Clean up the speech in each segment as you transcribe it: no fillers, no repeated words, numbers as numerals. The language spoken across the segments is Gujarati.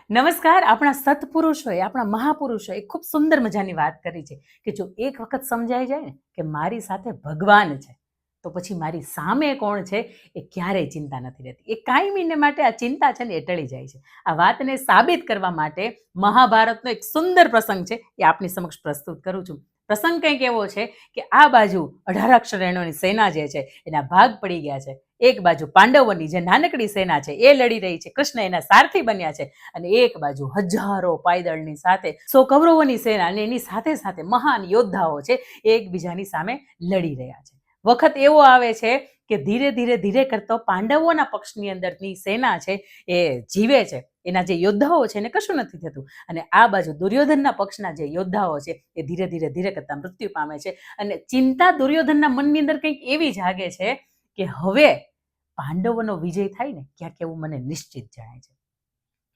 નમસ્કાર. આપણા સત્પુરુષોએ, આપણા મહાપુરુષોએ ખૂબ સુંદર મજાની વાત કરી છે કે જો એક વખત સમજાઈ જાય ને કે મારી સાથે ભગવાન છે તો પછી મારી સામે કોણ છે એ ક્યારેય ચિંતા નથી રહેતી. એ કાયમીને માટે આ ચિંતા છે ને એ ટળી જાય છે. આ વાતને સાબિત કરવા માટે મહાભારતનો એક સુંદર પ્રસંગ છે એ આપની સમક્ષ પ્રસ્તુત કરું છું. પ્રસંગ કંઈક એવો છે કે આ બાજુ 18 અક્ષરણોની સેના જે છે એના ભાગ પડી ગયા છે. એક બાજુ પાંડવોની જે નાનકડી સેના છે એ લડી રહી છે, કૃષ્ણ એના સારથી બન્યા છે, અને એક બાજુ હજારો પાયદળની સાથે 100 કૌરવોની સેના અને એની સાથે સાથે મહાન યોદ્ધાઓ છે એકબીજાની સામે લડી રહ્યા છે. વખત એવો આવે છે કે ધીરે ધીરે ધીરે કરતો પાંડવોના પક્ષની અંદરની સેના છે એ જીવે છે, એના જે યોદ્ધાઓ છે એને કશું નથી થતું, અને આ બાજુ દુર્યોધનના પક્ષના જે યોદ્ધાઓ છે એ ધીરે ધીરે ધીરે કરતા મૃત્યુ પામે છે. અને ચિંતા દુર્યોધનના મનની અંદર કંઈક એવી જાગે છે કે હવે પાંડવોનો વિજય થાય ને ક્યાંક એવું મને નિશ્ચિત જણાય છે.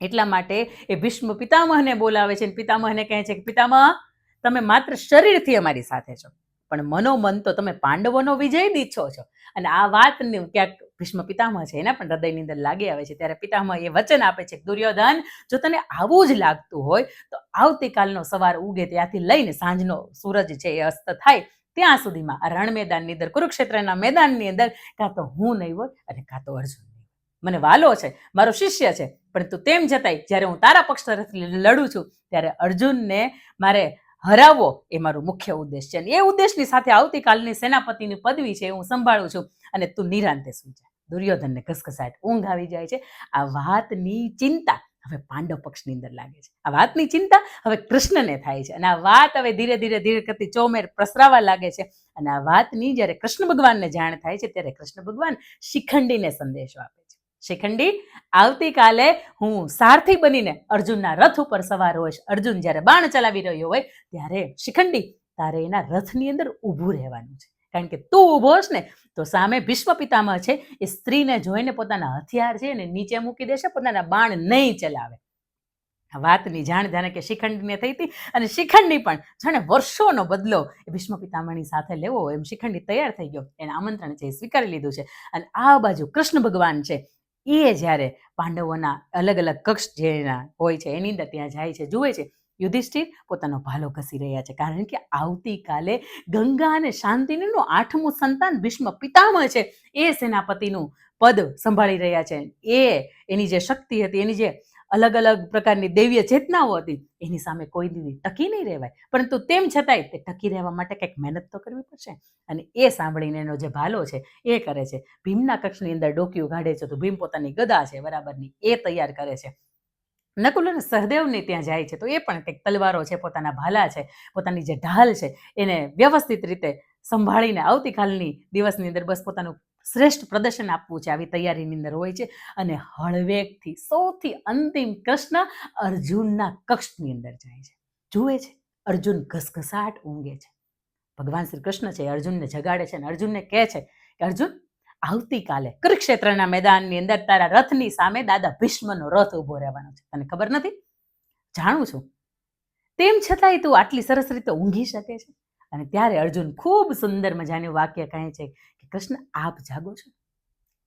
એટલા માટે એ ભીષ્મ પિતામહને બોલાવે છે અને પિતામહને કહે છે કે પિતામહ, તમે માત્ર શરીરથી અમારી સાથે છો પણ મનોમન તો તમે પાંડવોનો વિજય જ ઈચ્છો છો. અને આ વાતને ક્યાંક ભીષ્મ પિતામહ છે એના પણ હૃદયની અંદર લાગી આવે છે. ત્યારે પિતામહ એ વચન આપે છે કે દુર્યોધન, જો તને આવું જ લાગતું હોય તો આવતીકાલનો સવાર ઉગે ત્યાંથી લઈને સાંજનો સૂરજ છે એ અસ્ત થાય ત્યાં સુધીમાં આ રણ મેદાનની અંદર, કુરુક્ષેત્રના મેદાનની અંદર કાં તો હું નહીં હોય અને કાં તો અર્જુન. મને વાલો છે, મારો શિષ્ય છે, પરંતુ તેમ છતાંય જ્યારે હું તારા પક્ષ તરફથી લડું છું ત્યારે અર્જુનને મારે હરાવવો એ મારું મુખ્ય ઉદ્દેશ છે. અને એ ઉદ્દેશની સાથે આવતીકાલની સેનાપતિની પદવી છે હું સંભાળું છું અને તું નિરાંતે સુઈ જા. દુર્યોધનને ઘસઘસાટ ઊંઘ આવી જાય છે. આ વાતની ચિંતા હવે પાંડવ પક્ષની અંદર લાગે છે. આ વાતની ચિંતા હવે કૃષ્ણને થાય છે અને આ વાત હવે ધીરે ધીરે ધીરે કરતી ચોમેર પ્રસરાવા લાગે છે. અને આ વાતની જ્યારે કૃષ્ણ ભગવાનને જાણ થાય છે ત્યારે કૃષ્ણ ભગવાન શિખંડીને સંદેશો આપે છે. શિખંડી, આવતીકાલે હું સારથી બનીને અર્જુનના રથ ઉપર સવાર હોઈશ. અર્જુન જ્યારે બાણ ચલાવી રહ્યો હોય ત્યારે શિખંડી તારે એના રથની અંદર ઊભું રહેવાનું છે, કારણ કે તું ઊભો હશ ને તો સામે ભીષ્મ પિતામહ છે એ સ્ત્રીને જોઈને પોતાના હથિયાર છે ને નીચે મૂકી દેશે, પોતાના બાણ નહીં ચલાવે. આ વાતની જાણ જાણે કે શિખંડીને થઈ હતી અને શિખંડી પણ જાણે વર્ષોનો બદલો એ ભીષ્મ પિતામહની સાથે લેવો એમ શિખંડી તૈયાર થઈ ગયો. એના આમંત્રણ છે એ સ્વીકારી લીધું છે. અને આ બાજુ કૃષ્ણ ભગવાન છે એ જ્યારે પાંડવોના અલગ અલગ કક્ષ જેના હોય છે એની અંદર ત્યાં જાય છે, જુએ છે યુધિષ્ઠિર પોતાનો ભાલો ઘસી રહ્યા છે, કારણ કે આવતીકાલે ગંગા અને શાંતિનું 8મું સંતાન ભીષ્મ પિતામહ છે એ સેનાપતિનું પદ સંભાળી રહ્યા છે. એ એની જે શક્તિ હતી, એની જે અલગ અલગ પ્રકારની દૈવીય ચેતનાઓ હતી એની સામે કોઈ દી ટકી નહીં રહેવાય, પરંતુ તેમ છતાંય તે ટકી રહેવા માટે કંઈક મહેનત તો કરવી પડશે. અને એ સાંભળીને એનો જે ભાલો છે એ કરે છે. ભીમના કક્ષની અંદર ડોકી ઉગાડે છે તો ભીમ પોતાની ગદા છે બરાબરની એ તૈયાર કરે છે. નકુલ અને સહદેવને ત્યાં જાય છે તો એ પણ કંઈક તલવારો છે, પોતાના ભાલા છે, પોતાની જે ઢાલ છે એને વ્યવસ્થિત રીતે સંભાળીને આવતીકાલની દિવસની અંદર બસ પોતાનું શ્રેષ્ઠ પ્રદર્શન આપવું છે આવી તૈયારીની અંદર હોય છે. અને હળવેકથી સૌથી અંતિમ કૃષ્ણ અર્જુનના કક્ષની અંદર જાય છે, જુએ છે અર્જુન ઘસઘસાટ ઊંઘે છે. ભગવાન શ્રી કૃષ્ણ છે અર્જુનને જગાડે છે અને અર્જુનને કહે છે કે અર્જુન, આવતીકાલે કુરુક્ષેત્રના મેદાનની અંદર તારા રથની સામે દાદા ભીષ્મનો રથ ઉભો રહેવાનો છે. તને ખબર નથી? જાણું છું. તેમ છતાંય તું આટલી સરસ રીતે ઊંઘી શકે છે? અને ત્યારે અર્જુન ખૂબ સુંદર મજાનું વાક્ય કહે છે કે કૃષ્ણ, આપ જાગો છો,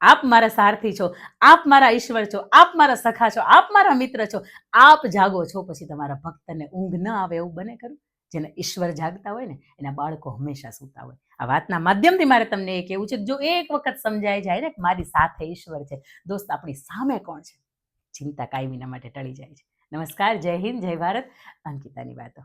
આપ મારા સારથી છો, આપ મારા ઈશ્વર છો, આપ મારા સખા છો, આપ મારા મિત્ર છો, આપ જાગો છો પછી તમારા ભક્તને ઊંઘ ન આવે એવું બને ખરું? જેને ઈશ્વર જાગતા હોય ને એના બાળકો હંમેશા સૂતા હોય. આ વાતના માધ્યમથી મારે તમને એ કહેવું છે કે જો એક વખત સમજાઈ જાય ને કે મારી સાથે ઈશ્વર છે, દોસ્ત આપણી સામે કોણ છે, ચિંતા કાયમીના માટે ટળી જાય છે. નમસ્કાર, જય હિન્દ, જય ભારત. અંકિતાની વાતો.